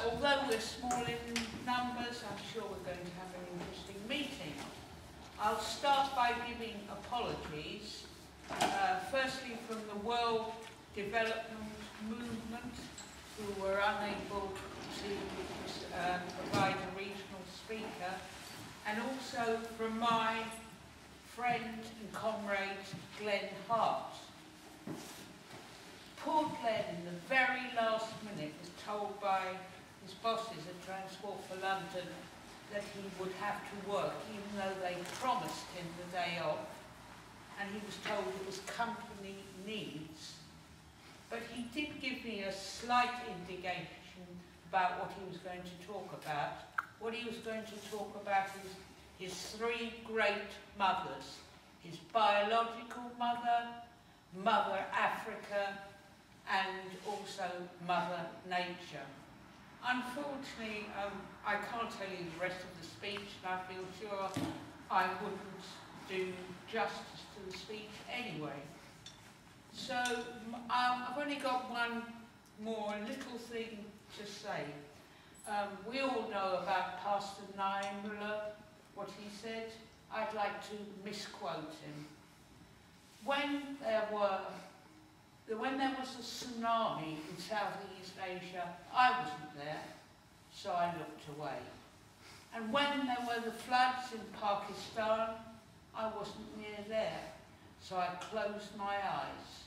Although we're small in numbers, I'm sure we're going to have an interesting meeting. I'll start by giving apologies, firstly from the World Development Movement, who were unable to provide a regional speaker, and also from my friend and comrade Glenn Hart. Poor Glenn, in the very last minute, was told by his bosses at Transport for London that he would have to work, even though they promised him the day off, and he was told it was company needs. But he did give me a slight indication about what he was going to talk about. What he was going to talk about is his three great mothers: his biological mother, Mother Africa, and also Mother Nature. Unfortunately, I can't tell you the rest of the speech, and I feel sure I wouldn't do justice to the speech anyway. So I've only got one more little thing to say. We all know about Pastor Niemöller, what he said. I'd like to misquote him. When there was a tsunami in Southeast Asia, I wasn't there, so I looked away. And when there were the floods in Pakistan, I wasn't near there, so I closed my eyes.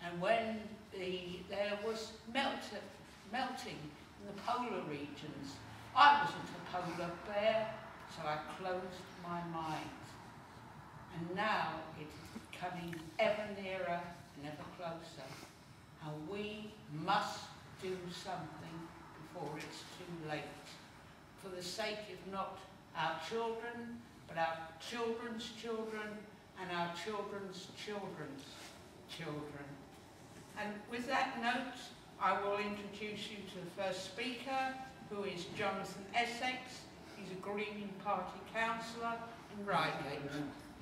And when there was melting in the polar regions, I wasn't a polar bear, so I closed my mind. And now it is coming ever nearer and ever closer. And we must do something before it's too late, for the sake of not our children, but our children's children and our children's children's children. And with that note, I will introduce you to the first speaker, who is Jonathan Essex. He's a Green Party councillor in Reigate.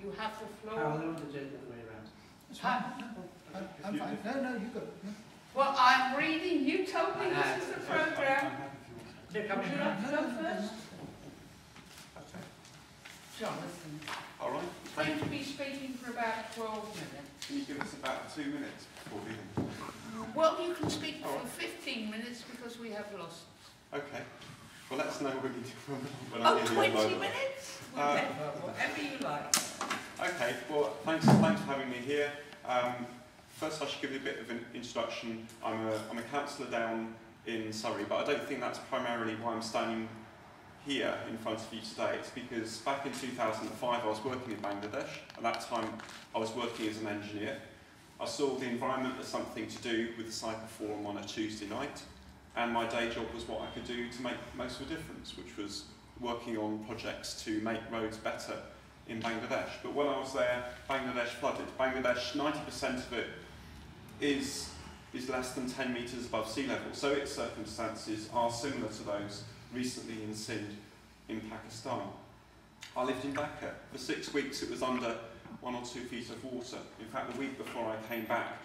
You have the floor. I want to do it the other way around. It's fine. I'm fine. No, you got it. No. Well, I'm reading. You told me this is the programme. Would you like to go first? Jonathan. All right. You're going to be speaking for about 12 minutes. Can you give us about 2 minutes before we end? Well, you can speak for 15 minutes because we have lost. Okay. Well, let us know when Oh, I'm near the 20 moment. minutes? Whatever you like. Okay. Well, thanks for having me here. First, I should give you a bit of an introduction. I'm a councillor down in Surrey, but I don't think that's primarily why I'm standing here in front of you today. It's because back in 2005 I was working in Bangladesh. At that time I was working as an engineer. I saw the environment as something to do with the Cycle Forum on a Tuesday night, and my day job was what I could do to make most of a difference, which was working on projects to make roads better in Bangladesh. But when I was there, Bangladesh flooded. Bangladesh, 90% of it is less than 10 metres above sea level, so its circumstances are similar to those recently in Sindh in Pakistan. I lived in Dhaka. For 6 weeks it was under 1 or 2 feet of water. In fact, the week before I came back,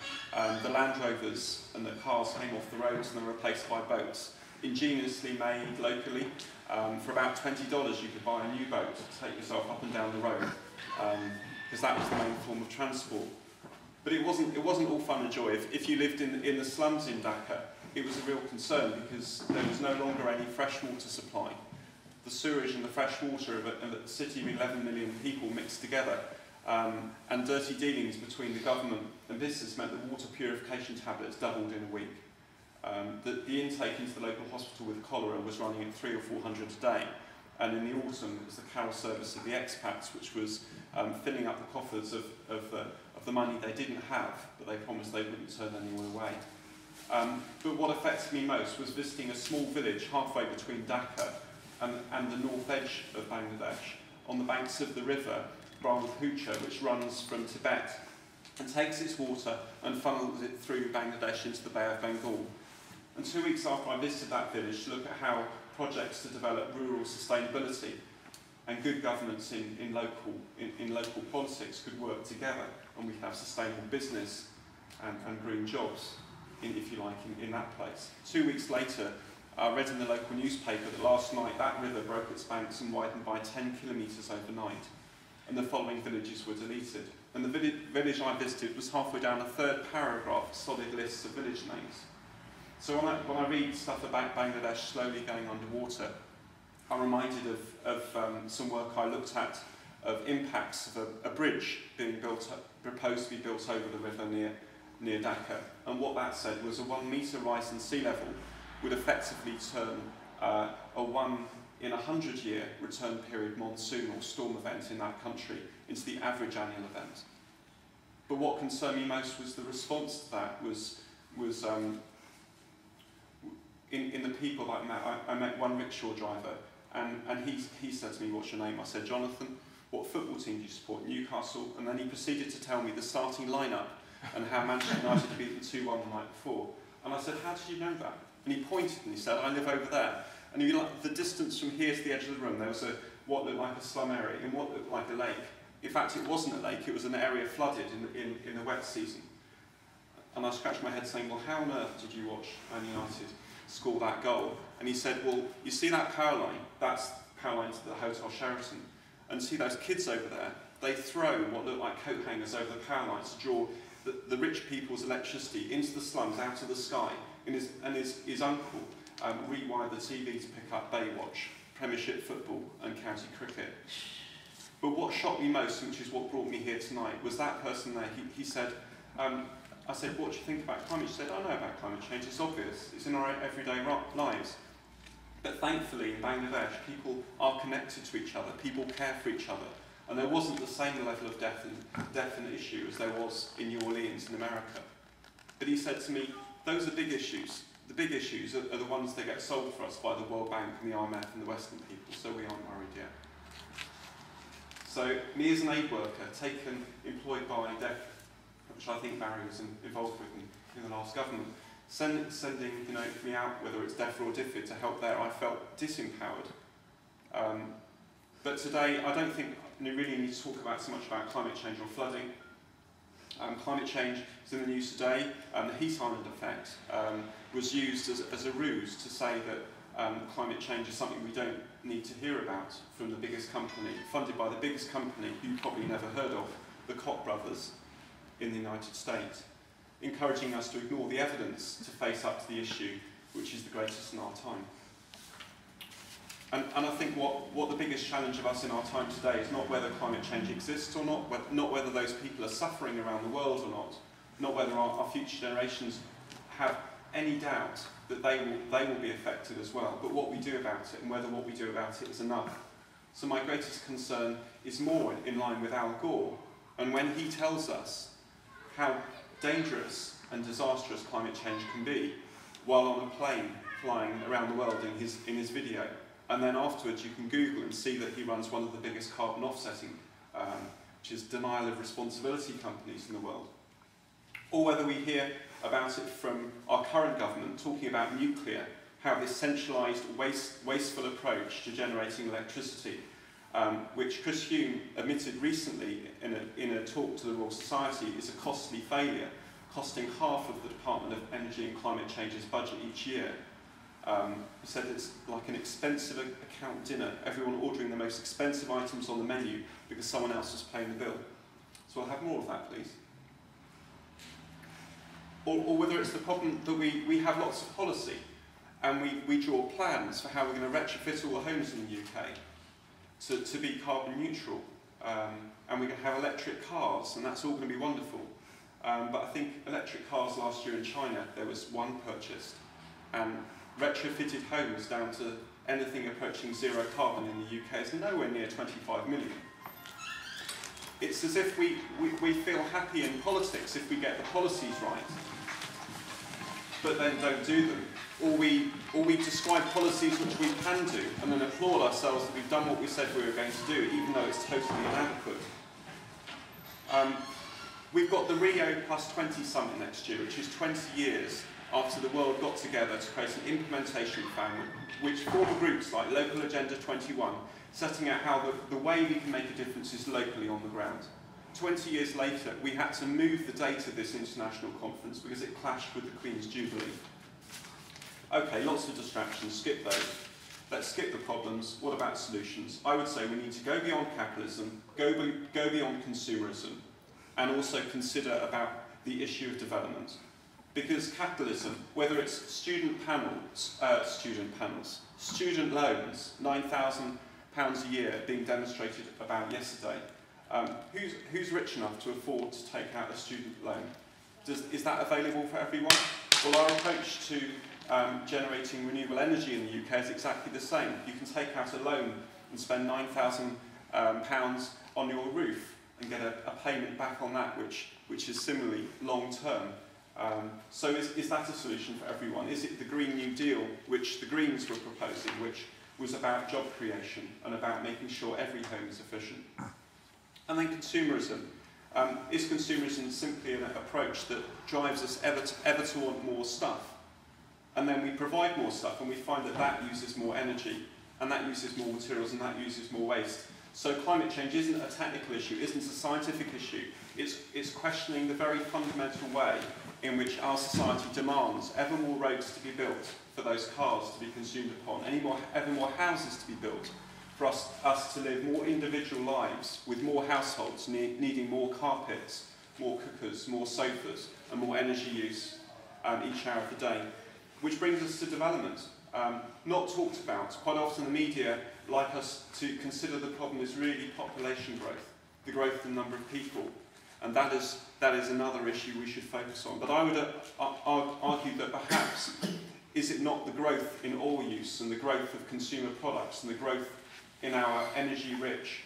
the Land Rovers and the cars came off the roads and they were replaced by boats. Ingeniously made locally. For about $20 you could buy a new boat to take yourself up and down the road, because that was the main form of transport. But it wasn't all fun and joy. If you lived in the slums in Dhaka, it was a real concern because there was no longer any fresh water supply. The sewage and the fresh water of a city of 11 million people mixed together, and dirty dealings between the government and business meant that water purification tablets doubled in a week. The intake into the local hospital with cholera was running at 300 or 400 a day, and in the autumn it was the carol service of the expats, which was filling up the coffers of the money they didn't have, but they promised they wouldn't turn anyone away. But what affected me most was visiting a small village halfway between Dhaka and the north edge of Bangladesh, on the banks of the river Brahmaputra, which runs from Tibet and takes its water and funnels it through Bangladesh into the Bay of Bengal. And 2 weeks after I visited that village to look at how projects to develop rural sustainability and good governance in local politics could work together, and we could have sustainable business and green jobs. if you like, in that place. 2 weeks later, I read in the local newspaper that last night that river broke its banks and widened by 10 kilometres overnight, and the following villages were deleted. And the village I visited was halfway down a third paragraph of solid lists of village names. So when I read stuff about Bangladesh slowly going underwater, I'm reminded of some work I looked at of impacts of a bridge being proposed to be built over the river near Dhaka. And what that said was a 1 metre rise in sea level would effectively turn a 1 in 100-year return period monsoon or storm event in that country into the average annual event. But what concerned me most was the response to that was in the people I met. I met one rickshaw driver, and he said to me, "What's your name?" I said, "Jonathan." "What football team do you support?" "Newcastle." And then he proceeded to tell me the starting lineup and how Manchester United had beaten 2-1 the night before. And I said, "How did you know that?" And he pointed and he said, "I live over there." And he like the distance from here to the edge of the room, there was what looked like a slum area and what looked like a lake. In fact, it wasn't a lake; it was an area flooded in the wet season. And I scratched my head saying, "Well, how on earth did you watch Man United score that goal?" And he said, "Well, you see that power line? That's power line to the Hotel Sheraton. And see those kids over there? They throw what look like coat hangers over the power lines to draw the rich people's electricity into the slums, out of the sky." And his uncle rewired the TV to pick up Baywatch, Premiership football and county cricket. But what shocked me most, which is what brought me here tonight, was that person there. He said, I said, "What do you think about climate change?" He said, "I know about climate change, it's obvious, it's in our everyday lives." But thankfully in Bangladesh, people are connected to each other, people care for each other, and there wasn't the same level of definite issue as there was in New Orleans in America. But he said to me, "Those are big issues. The big issues are the ones that get solved for us by the World Bank and the IMF and the Western people, so we aren't worried yet." So me as an aid worker, employed by DEF, which I think Barry was involved with in the last government, sending me out, whether it's DEFRA or DFID, to help there, I felt disempowered. But today, I don't think we really need to talk so much about climate change or flooding. Climate change is in the news today. The heat island effect was used as a ruse to say that climate change is something we don't need to hear about from the biggest company, funded by the biggest company you probably never heard of, the Koch brothers in the United States, encouraging us to ignore the evidence to face up to the issue, which is the greatest in our time. And I think what the biggest challenge of us in our time today is not whether climate change exists or not whether those people are suffering around the world or not whether our future generations have any doubt that they will be affected as well, but what we do about it and whether what we do about it is enough. So my greatest concern is more in line with Al Gore, and when he tells us how dangerous and disastrous climate change can be while on a plane flying around the world in his video. And then afterwards you can Google and see that he runs one of the biggest carbon offsetting, which is denial of responsibility companies in the world. Or whether we hear about it from our current government talking about nuclear, how this centralised, wasteful approach to generating electricity, which Chris Hume admitted recently in a talk to the Royal Society, is a costly failure, costing half of the Department of Energy and Climate Change's budget each year. He said it's like an expensive account dinner, everyone ordering the most expensive items on the menu because someone else is paying the bill. So I'll have more of that, please. Or whether it's the problem that we have lots of policy and we draw plans for how we're going to retrofit all the homes in the UK to be carbon neutral, and we're going to have electric cars, and that's all going to be wonderful. But I think electric cars last year in China, there was one purchased, and retrofitted homes down to anything approaching zero carbon in the UK is nowhere near 25 million. It's as if we feel happy in politics if we get the policies right, but then don't do them. Or we describe policies which we can do and then applaud ourselves that we've done what we said we were going to do, even though it's totally inadequate. We've got the Rio +20 summit next year, which is 20 years after the world got together to create an implementation plan which formed groups like Local Agenda 21, setting out how the way we can make a difference is locally on the ground. 20 years later, we had to move the date of this international conference because it clashed with the Queen's Jubilee. Okay, lots of distractions, skip those. Let's skip the problems. What about solutions? I would say we need to go beyond capitalism, go beyond consumerism, and also consider about the issue of development. Because capitalism, whether it's student loans, £9,000 a year being demonstrated about yesterday, who's rich enough to afford to take out a student loan? Is that available for everyone? Well, our approach to generating renewable energy in the UK is exactly the same. You can take out a loan and spend £9,000 on your roof and get a payment back on that, which is similarly long-term. So is that a solution for everyone? Is it the Green New Deal, which the Greens were proposing, which was about job creation and about making sure every home is efficient? And then consumerism. Is consumerism simply an approach that drives us ever to want more stuff? And then we provide more stuff and we find that that uses more energy and that uses more materials and that uses more waste. So climate change isn't a technical issue, isn't a scientific issue. It's questioning the very fundamental way in which our society demands ever more roads to be built for those cars to be consumed upon, ever more houses to be built for us to live more individual lives with more households needing more carpets, more cookers, more sofas and more energy use each hour of the day. Which brings us to development. Not talked about. Quite often the media like us to consider the problem is really population growth, the growth in the number of people. And that is another issue we should focus on. But I would argue that perhaps is it not the growth in oil use and the growth of consumer products and the growth in our energy-rich,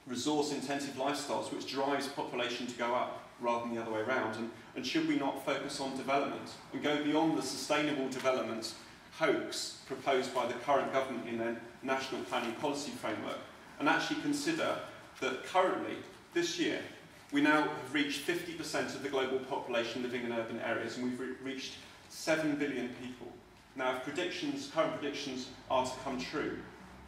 resource-intensive lifestyles which drives population to go up rather than the other way around? And should we not focus on development and go beyond the sustainable development hoax proposed by the current government in their national planning policy framework and actually consider that currently, this year, we now have reached 50% of the global population living in urban areas and we've reached 7 billion people. Now, if current predictions are to come true,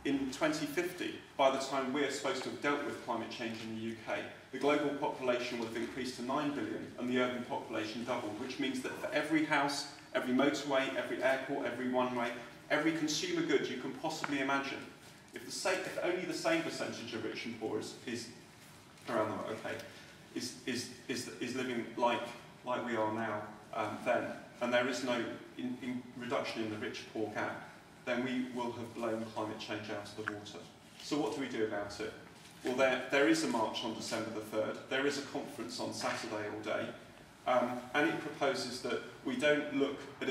in 2050, by the time we're supposed to have dealt with climate change in the UK, the global population will have increased to 9 billion and the urban population doubled, which means that for every house, every motorway, every airport, every one-way, every consumer good you can possibly imagine, if only the same percentage of rich and poor is around the world, okay, is living like we are now then, and there is no reduction in the rich-poor gap, then we will have blown climate change out of the water. So what do we do about it? Well, there is a march on December the 3rd. There is a conference on Saturday all day. And it proposes that we don't look at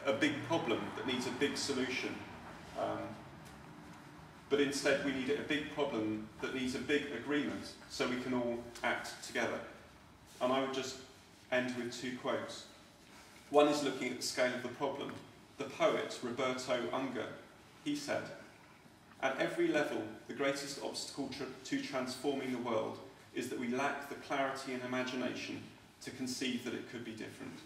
a big problem that needs a big solution, but instead we need a big problem that needs a big agreement so we can all act together. And I would just end with two quotes. One is looking at the scale of the problem. The poet Roberto Unger, he said, "At every level, the greatest obstacle to transforming the world is that we lack the clarity and imagination to conceive that it could be different."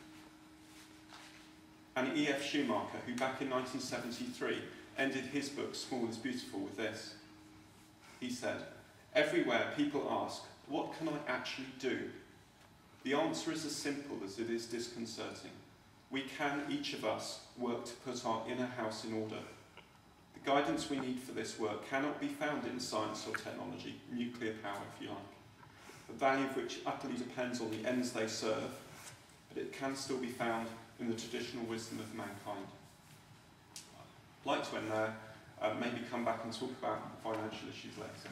And E.F. Schumacher, who back in 1973 ended his book Small is Beautiful with this. He said, "Everywhere people ask, what can I actually do? The answer is as simple as it is disconcerting. We can, each of us, work to put our inner house in order. The guidance we need for this work cannot be found in science or technology, nuclear power if you like, the value of which utterly depends on the ends they serve, but it can still be found in the traditional wisdom of mankind." I'd like to end there, maybe come back and talk about financial issues later.